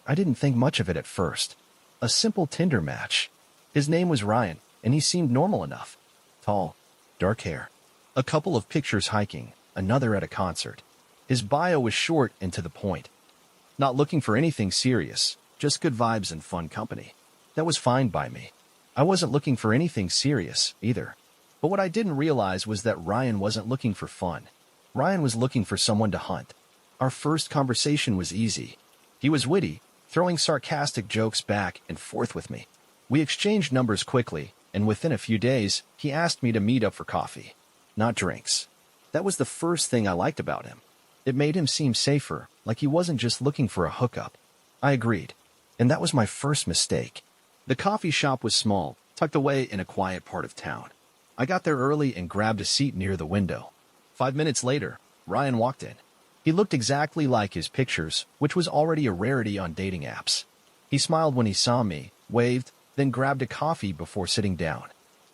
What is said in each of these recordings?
I didn't think much of it at first. A simple Tinder match. His name was Ryan, and he seemed normal enough. Tall, dark hair. A couple of pictures hiking, another at a concert. His bio was short and to the point. Not looking for anything serious, just good vibes and fun company. That was fine by me. I wasn't looking for anything serious, either. But what I didn't realize was that Ryan wasn't looking for fun. Ryan was looking for someone to hunt. Our first conversation was easy. He was witty, throwing sarcastic jokes back and forth with me. We exchanged numbers quickly, and within a few days, he asked me to meet up for coffee. Not drinks. That was the first thing I liked about him. It made him seem safer, like he wasn't just looking for a hookup. I agreed. And that was my first mistake. The coffee shop was small, tucked away in a quiet part of town. I got there early and grabbed a seat near the window. 5 minutes later, Ryan walked in. He looked exactly like his pictures, which was already a rarity on dating apps. He smiled when he saw me, waved, then grabbed a coffee before sitting down.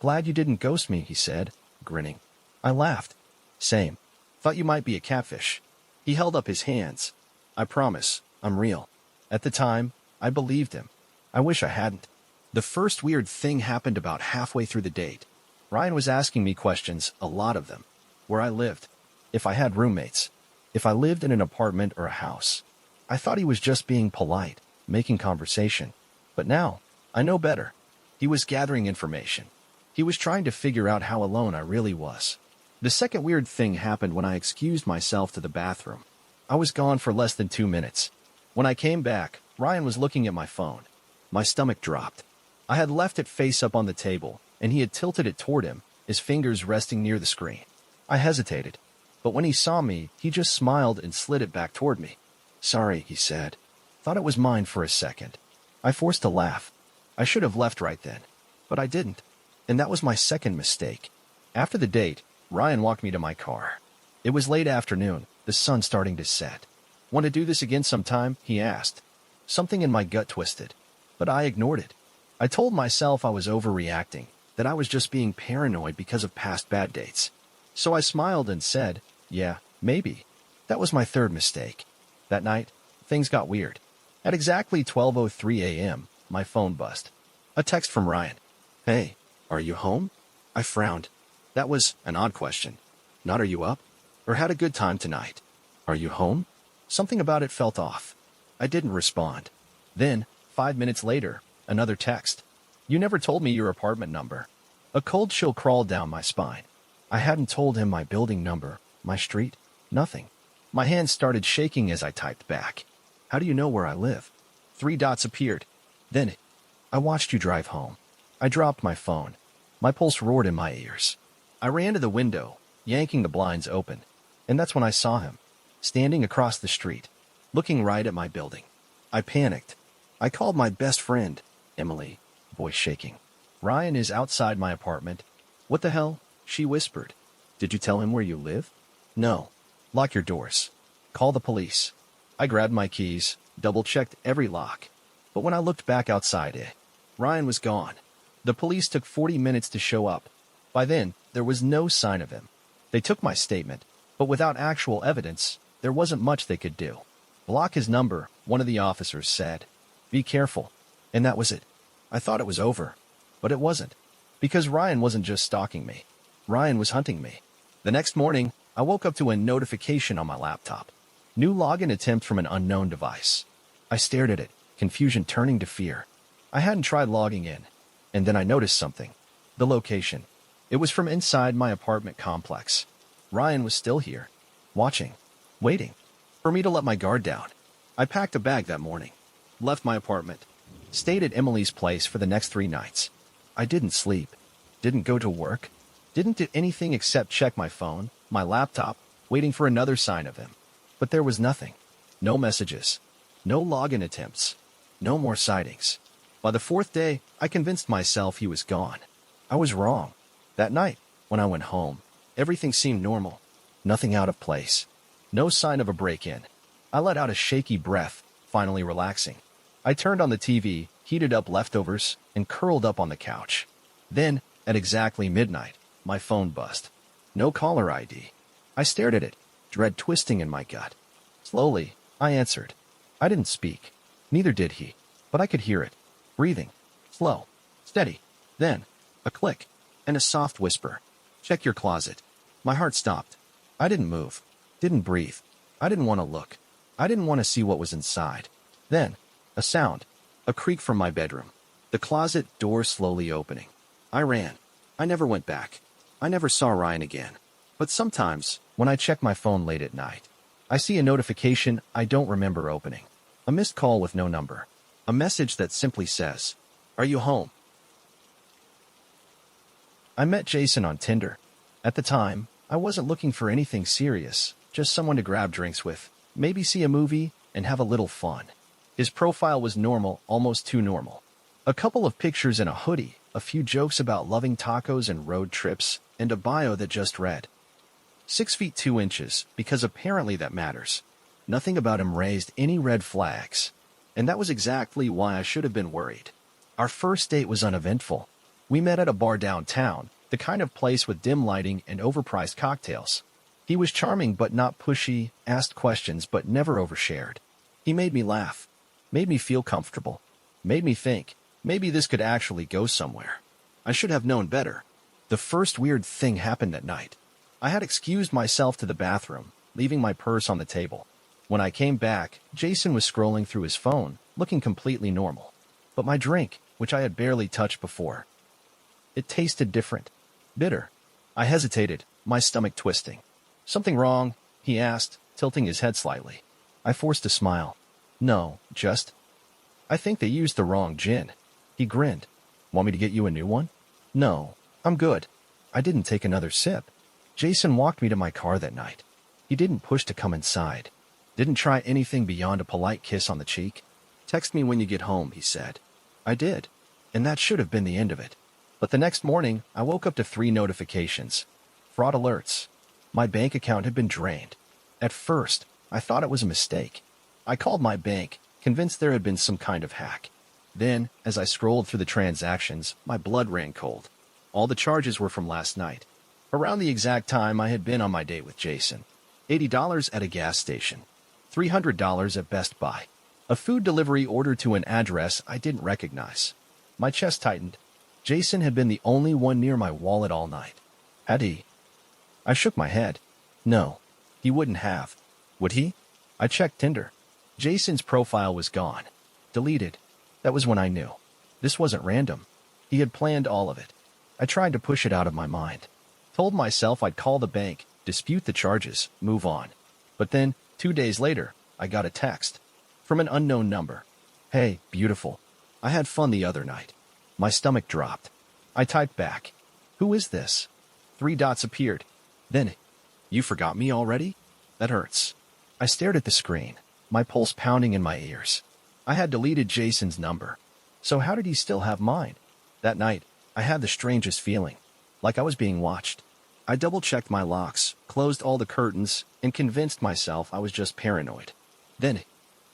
"Glad you didn't ghost me," he said, grinning. I laughed. "Same. Thought you might be a catfish." He held up his hands. "I promise, I'm real." At the time, I believed him. I wish I hadn't. The first weird thing happened about halfway through the date. Ryan was asking me questions, a lot of them. Where I lived. If I had roommates. If I lived in an apartment or a house. I thought he was just being polite, making conversation. But now, I know better. He was gathering information. He was trying to figure out how alone I really was. The second weird thing happened when I excused myself to the bathroom. I was gone for less than 2 minutes. When I came back, Ryan was looking at my phone. My stomach dropped. I had left it face up on the table, and he had tilted it toward him, his fingers resting near the screen. I hesitated, but when he saw me, he just smiled and slid it back toward me. "Sorry," he said. "Thought it was mine for a second." I forced a laugh. I should have left right then, but I didn't, and that was my second mistake. After the date, Ryan walked me to my car. It was late afternoon, the sun starting to set. "Want to do this again sometime?" he asked. Something in my gut twisted, but I ignored it. I told myself I was overreacting, that I was just being paranoid because of past bad dates. So I smiled and said, "Yeah, maybe." That was my third mistake. That night, things got weird. At exactly 12:03 a.m., my phone buzzed. A text from Ryan. "Hey, are you home?" I frowned. That was an odd question. Not "Are you up?" or "Had a good time tonight?" "Are you home?" Something about it felt off. I didn't respond. Then, 5 minutes later, another text. "You never told me your apartment number." A cold chill crawled down my spine. I hadn't told him my building number, my street, nothing. My hands started shaking as I typed back. "How do you know where I live?" 3 dots appeared. Then, "I watched you drive home." I dropped my phone. My pulse roared in my ears. I ran to the window, yanking the blinds open. And that's when I saw him, standing across the street, looking right at my building. I panicked. I called my best friend, Emily, voice shaking. "Ryan is outside my apartment." "What the hell?" she whispered. "Did you tell him where you live?" "No." "Lock your doors. Call the police." I grabbed my keys, double-checked every lock. But when I looked back outside, Ryan was gone. The police took 40 minutes to show up. By then, there was no sign of him. They took my statement, but without actual evidence, there wasn't much they could do. "Block his number," one of the officers said. "Be careful." And that was it. I thought it was over. But it wasn't. Because Ryan wasn't just stalking me. Ryan was hunting me. The next morning, I woke up to a notification on my laptop. New login attempt from an unknown device. I stared at it, confusion turning to fear. I hadn't tried logging in. And then I noticed something. The location. It was from inside my apartment complex. Ryan was still here. Watching. Waiting. For me to let my guard down. I packed a bag that morning. Left my apartment. Stayed at Emily's place for the next 3 nights. I didn't sleep. Didn't go to work. Didn't do anything except check my phone, my laptop, waiting for another sign of him. But there was nothing. No messages. No login attempts. No more sightings. By the 4th day, I convinced myself he was gone. I was wrong. That night, when I went home, everything seemed normal. Nothing out of place. No sign of a break-in. I let out a shaky breath, finally relaxing. I turned on the TV, heated up leftovers, and curled up on the couch. Then, at exactly midnight, my phone buzzed. No caller ID. I stared at it, dread twisting in my gut. Slowly, I answered. I didn't speak. Neither did he, but I could hear it. Breathing. Slow. Steady. Then, a click. And a soft whisper. Check your closet. My heart stopped. I didn't move. Didn't breathe. I didn't want to look. I didn't want to see what was inside. Then, a sound. A creak from my bedroom. The closet door slowly opening. I ran. I never went back. I never saw Ryan again. But sometimes, when I check my phone late at night, I see a notification I don't remember opening. A missed call with no number. A message that simply says, "Are you home?" I met Jason on Tinder. At the time, I wasn't looking for anything serious, just someone to grab drinks with, maybe see a movie, and have a little fun. His profile was normal, almost too normal. A couple of pictures in a hoodie, a few jokes about loving tacos and road trips, and a bio that just read, 6 feet 2 inches, because apparently that matters. Nothing about him raised any red flags. And that was exactly why I should have been worried. Our first date was uneventful. We met at a bar downtown, the kind of place with dim lighting and overpriced cocktails. He was charming but not pushy, asked questions but never overshared. He made me laugh, made me feel comfortable, made me think, maybe this could actually go somewhere. I should have known better. The first weird thing happened that night. I had excused myself to the bathroom, leaving my purse on the table. When I came back, Jason was scrolling through his phone, looking completely normal. But my drink, which I had barely touched before, it tasted different. Bitter. I hesitated, my stomach twisting. "Something wrong?" he asked, tilting his head slightly. I forced a smile. "No, just... I think they used the wrong gin." He grinned. "Want me to get you a new one?" "No, I'm good." I didn't take another sip. Jason walked me to my car that night. He didn't push to come inside. Didn't try anything beyond a polite kiss on the cheek. "Text me when you get home," he said. I did. And that should have been the end of it. But the next morning, I woke up to 3 notifications. Fraud alerts. My bank account had been drained. At first, I thought it was a mistake. I called my bank, convinced there had been some kind of hack. Then, as I scrolled through the transactions, my blood ran cold. All the charges were from last night. Around the exact time I had been on my date with Jason. $80 at a gas station. $300 at Best Buy. A food delivery order to an address I didn't recognize. My chest tightened. Jason had been the only one near my wallet all night. Had he? I shook my head. No, he wouldn't have. Would he? I checked Tinder. Jason's profile was gone. Deleted. That was when I knew. This wasn't random. He had planned all of it. I tried to push it out of my mind. Told myself I'd call the bank, dispute the charges, move on. But then, 2 days later, I got a text. From an unknown number. "Hey, beautiful. I had fun the other night." My stomach dropped. I typed back. "Who is this?" 3 dots appeared. Then, "You forgot me already? That hurts." I stared at the screen, my pulse pounding in my ears. I had deleted Jason's number. So how did he still have mine? That night, I had the strangest feeling, like I was being watched. I double-checked my locks, closed all the curtains, and convinced myself I was just paranoid. Then,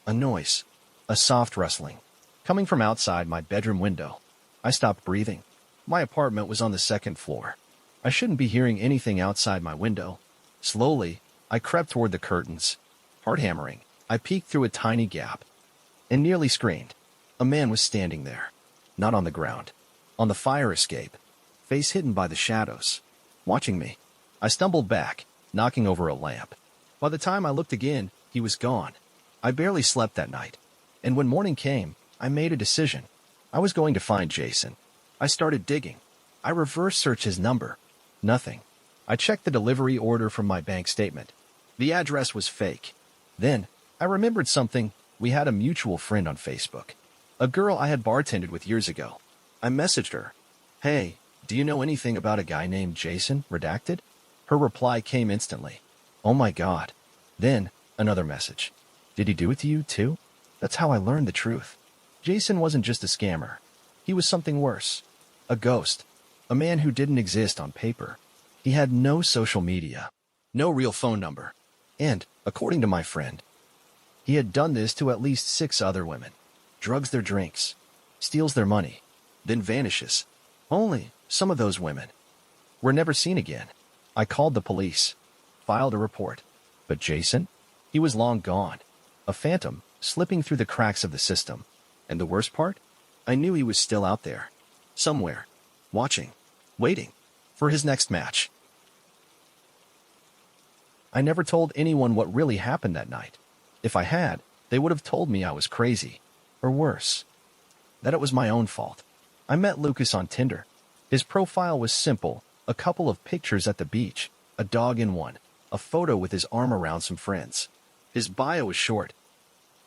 a noise, a soft rustling, coming from outside my bedroom window. I stopped breathing. My apartment was on the 2nd floor. I shouldn't be hearing anything outside my window. Slowly, I crept toward the curtains. Heart hammering, I peeked through a tiny gap and nearly screamed. A man was standing there, not on the ground, on the fire escape, face hidden by the shadows, watching me. I stumbled back, knocking over a lamp. By the time I looked again, he was gone. I barely slept that night, and when morning came, I made a decision. I was going to find Jason. I started digging. I reverse searched his number. Nothing. I checked the delivery order from my bank statement. The address was fake. Then, I remembered something. We had a mutual friend on Facebook. A girl I had bartended with years ago. I messaged her. "Hey, do you know anything about a guy named Jason, redacted?" Her reply came instantly. "Oh my God." Then, another message. "Did he do it to you, too?" That's how I learned the truth. Jason wasn't just a scammer. He was something worse. A ghost. A man who didn't exist on paper. He had no social media. No real phone number. And, according to my friend, he had done this to at least 6 other women. Drugs their drinks. Steals their money. Then vanishes. Only some of those women were never seen again. I called the police. Filed a report. But Jason? He was long gone. A phantom, slipping through the cracks of the system. And the worst part? I knew he was still out there. Somewhere. Watching. Waiting. For his next match. I never told anyone what really happened that night. If I had, they would have told me I was crazy. Or worse. That it was my own fault. I met Lucas on Tinder. His profile was simple, a couple of pictures at the beach, a dog in one, a photo with his arm around some friends. His bio was short.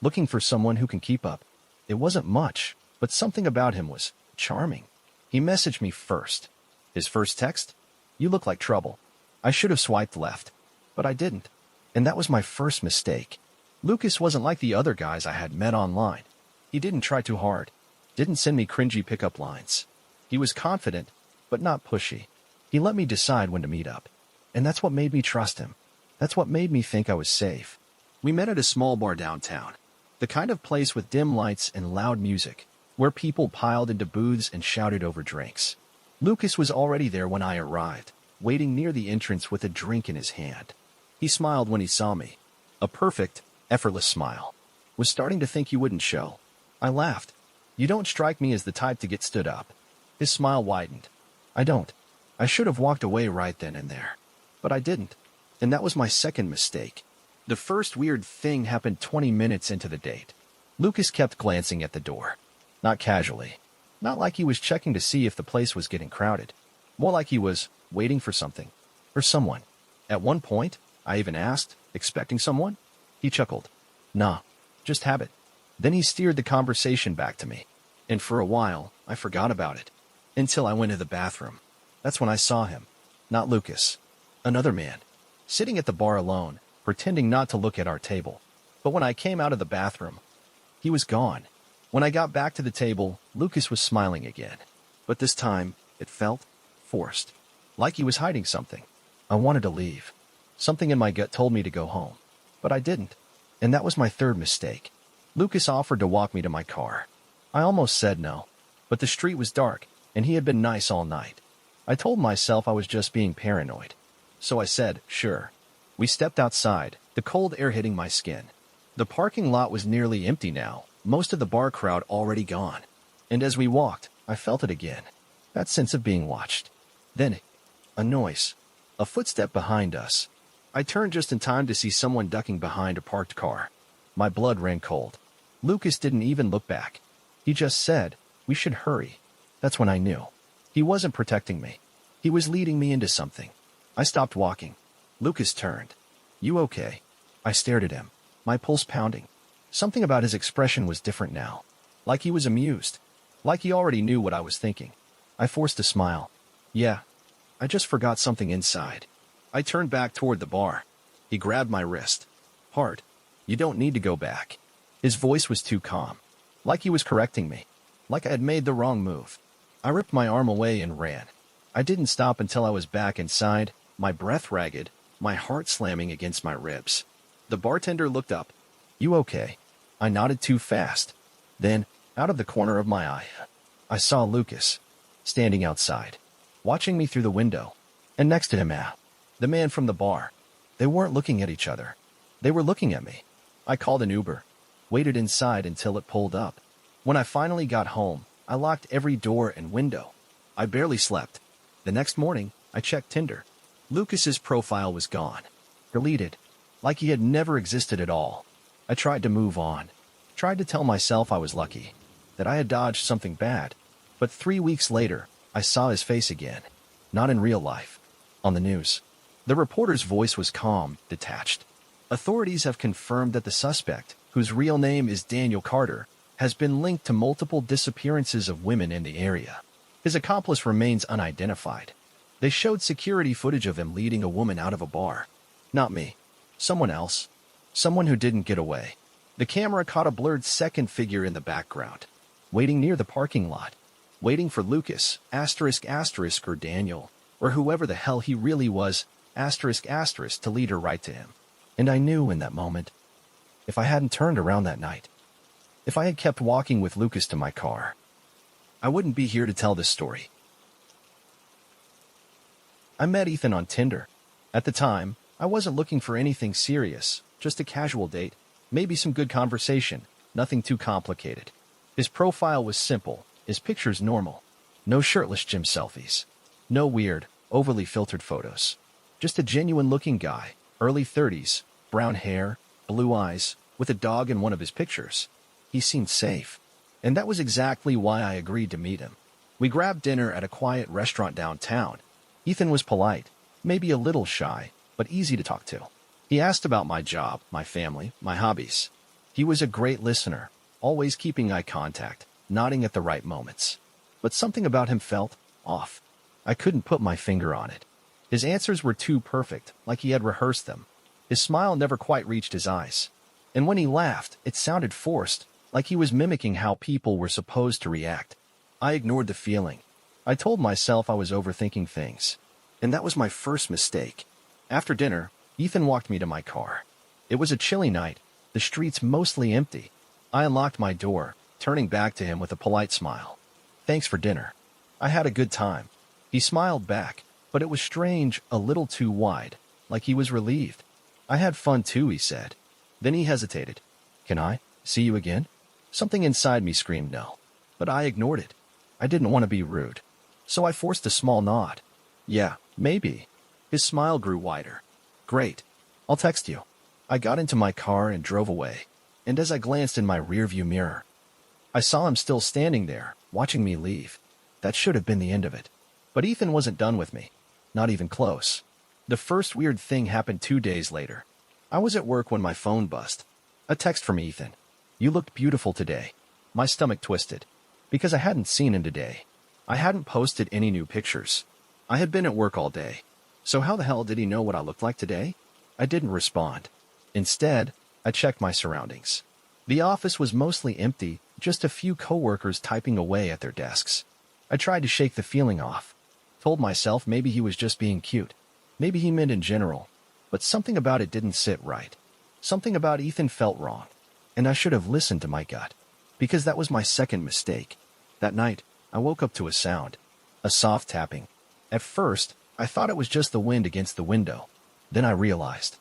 Looking for someone who can keep up. It wasn't much, but something about him was charming. He messaged me first. His first text? You look like trouble. I should have swiped left, but I didn't. And that was my first mistake. Lucas wasn't like the other guys I had met online. He didn't try too hard. Didn't send me cringy pickup lines. He was confident, but not pushy. He let me decide when to meet up. And that's what made me trust him. That's what made me think I was safe. We met at a small bar downtown. The kind of place with dim lights and loud music, where people piled into booths and shouted over drinks. Lucas was already there when I arrived, waiting near the entrance with a drink in his hand. He smiled when he saw me. A perfect, effortless smile. Was starting to think he wouldn't show. I laughed. You don't strike me as the type to get stood up. His smile widened. I don't. I should have walked away right then and there. But I didn't. And that was my second mistake. The first weird thing happened 20 minutes into the date. Lucas kept glancing at the door. Not casually. Not like he was checking to see if the place was getting crowded. More like he was waiting for something. Or someone. At one point, I even asked, expecting someone? He chuckled. Nah, just habit. Then he steered the conversation back to me. And for a while, I forgot about it. Until I went to the bathroom. That's when I saw him. Not Lucas. Another man. Sitting at the bar alone, pretending not to look at our table. But when I came out of the bathroom, he was gone. When I got back to the table, Lucas was smiling again. But this time, it felt forced. Like he was hiding something. I wanted to leave. Something in my gut told me to go home. But I didn't. And that was my third mistake. Lucas offered to walk me to my car. I almost said no. But the street was dark, and he had been nice all night. I told myself I was just being paranoid. So I said, sure. We stepped outside, the cold air hitting my skin. The parking lot was nearly empty now, most of the bar crowd already gone. And as we walked, I felt it again. That sense of being watched. Then, a noise. A footstep behind us. I turned just in time to see someone ducking behind a parked car. My blood ran cold. Lucas didn't even look back. He just said, we should hurry. That's when I knew. He wasn't protecting me. He was leading me into something. I stopped walking. Lucas turned. You okay? I stared at him, my pulse pounding. Something about his expression was different now. Like he was amused. Like he already knew what I was thinking. I forced a smile. Yeah. I just forgot something inside. I turned back toward the bar. He grabbed my wrist. Hard. You don't need to go back. His voice was too calm. Like he was correcting me. Like I had made the wrong move. I ripped my arm away and ran. I didn't stop until I was back inside, my breath ragged, my heart slamming against my ribs. The bartender looked up. You okay? I nodded too fast. Then, out of the corner of my eye, I saw Lucas, standing outside, watching me through the window. And next to him, the man from the bar. They weren't looking at each other. They were looking at me. I called an Uber, waited inside until it pulled up. When I finally got home, I locked every door and window. I barely slept. The next morning, I checked Tinder. Lucas's profile was gone. Deleted. Like he had never existed at all. I tried to move on. Tried to tell myself I was lucky. That I had dodged something bad. But 3 weeks later, I saw his face again. Not in real life. On the news. The reporter's voice was calm, detached. Authorities have confirmed that the suspect, whose real name is Daniel Carter, has been linked to multiple disappearances of women in the area. His accomplice remains unidentified. They showed security footage of him leading a woman out of a bar. Not me. Someone else. Someone who didn't get away. The camera caught a blurred second figure in the background, waiting near the parking lot, waiting for Lucas, or Daniel, or whoever the hell he really was, to lead her right to him. And I knew in that moment, if I hadn't turned around that night, if I had kept walking with Lucas to my car, I wouldn't be here to tell this story. I met Ethan on Tinder. At the time, I wasn't looking for anything serious, just a casual date. Maybe some good conversation, nothing too complicated. His profile was simple, his pictures normal. No shirtless gym selfies. No weird, overly filtered photos. Just a genuine-looking guy, early 30s, brown hair, blue eyes, with a dog in one of his pictures. He seemed safe. And that was exactly why I agreed to meet him. We grabbed dinner at a quiet restaurant downtown. Ethan was polite, maybe a little shy, but easy to talk to. He asked about my job, my family, my hobbies. He was a great listener, always keeping eye contact, nodding at the right moments. But something about him felt off. I couldn't put my finger on it. His answers were too perfect, like he had rehearsed them. His smile never quite reached his eyes. And when he laughed, it sounded forced, like he was mimicking how people were supposed to react. I ignored the feeling. I told myself I was overthinking things. And that was my first mistake. After dinner, Ethan walked me to my car. It was a chilly night, the streets mostly empty. I unlocked my door, turning back to him with a polite smile. Thanks for dinner. I had a good time. He smiled back, but it was strange, a little too wide, like he was relieved. I had fun too, he said. Then he hesitated. Can I see you again? Something inside me screamed no, but I ignored it. I didn't want to be rude, so I forced a small nod. Yeah, maybe. His smile grew wider. Great. I'll text you. I got into my car and drove away, and as I glanced in my rearview mirror, I saw him still standing there, watching me leave. That should have been the end of it. But Ethan wasn't done with me. Not even close. The first weird thing happened 2 days later. I was at work when my phone buzzed. A text from Ethan. You looked beautiful today. My stomach twisted. Because I hadn't seen him today. I hadn't posted any new pictures. I had been at work all day. So how the hell did he know what I looked like today? I didn't respond. Instead, I checked my surroundings. The office was mostly empty, just a few coworkers typing away at their desks. I tried to shake the feeling off. Told myself maybe he was just being cute. Maybe he meant in general. But something about it didn't sit right. Something about Ethan felt wrong. And I should have listened to my gut. Because that was my second mistake. That night, I woke up to a sound. A soft tapping. At first, I thought it was just the wind against the window. Then I realized.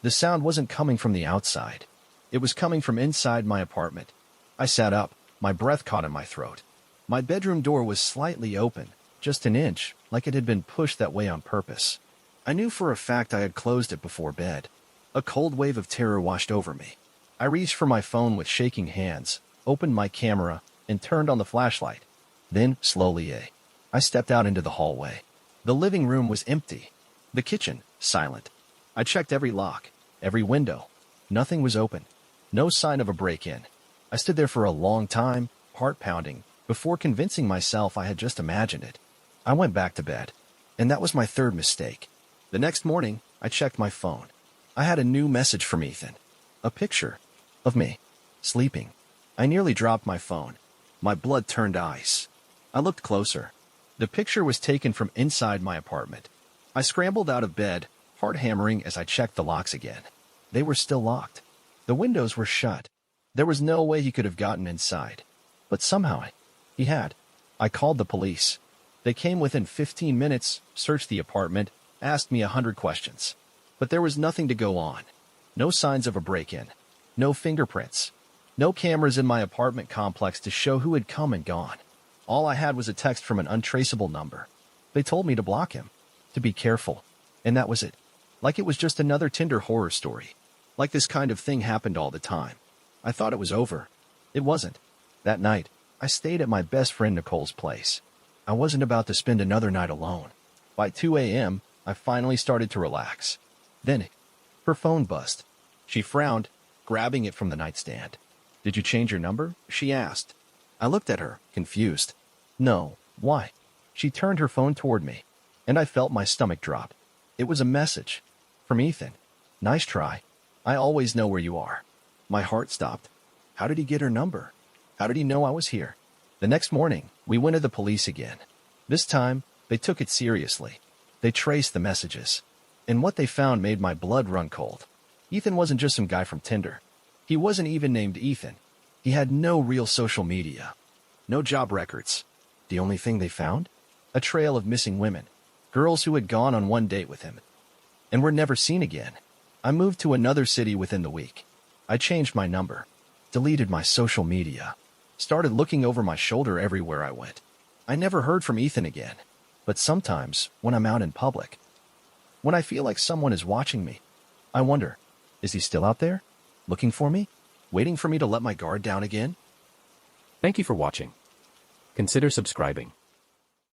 The sound wasn't coming from the outside. It was coming from inside my apartment. I sat up, my breath caught in my throat. My bedroom door was slightly open, just an inch, like it had been pushed that way on purpose. I knew for a fact I had closed it before bed. A cold wave of terror washed over me. I reached for my phone with shaking hands, opened my camera, and turned on the flashlight. Then, slowly, I stepped out into the hallway. The living room was empty. The kitchen, silent. I checked every lock, every window. Nothing was open. No sign of a break-in. I stood there for a long time, heart pounding, before convincing myself I had just imagined it. I went back to bed. And that was my third mistake. The next morning, I checked my phone. I had a new message from Ethan. A picture of me, sleeping. I nearly dropped my phone. My blood turned ice. I looked closer. The picture was taken from inside my apartment. I scrambled out of bed, heart hammering as I checked the locks again. They were still locked. The windows were shut. There was no way he could have gotten inside. But somehow, he had. I called the police. They came within 15 minutes, searched the apartment, asked me 100 questions. But there was nothing to go on. No signs of a break-in. No fingerprints. No cameras in my apartment complex to show who had come and gone. All I had was a text from an untraceable number. They told me to block him, to be careful. And that was it. Like it was just another Tinder horror story. Like this kind of thing happened all the time. I thought it was over. It wasn't. That night, I stayed at my best friend Nicole's place. I wasn't about to spend another night alone. By 2 a.m., I finally started to relax. Then, her phone buzzed. She frowned, grabbing it from the nightstand. Did you change your number? She asked. I looked at her, confused. No, why? She turned her phone toward me, and I felt my stomach drop. It was a message. From Ethan. Nice try. I always know where you are. My heart stopped. How did he get her number? How did he know I was here? The next morning, we went to the police again. This time, they took it seriously. They traced the messages. And what they found made my blood run cold. Ethan wasn't just some guy from Tinder. He wasn't even named Ethan. He had no real social media. No job records. The only thing they found? A trail of missing women. Girls who had gone on one date with him. And were never seen again. I moved to another city within the week. I changed my number, deleted my social media, started looking over my shoulder everywhere I went. I never heard from Ethan again, but sometimes when I'm out in public, when I feel like someone is watching me, I wonder, is he still out there, looking for me, waiting for me to let my guard down again? Thank you for watching. Consider subscribing.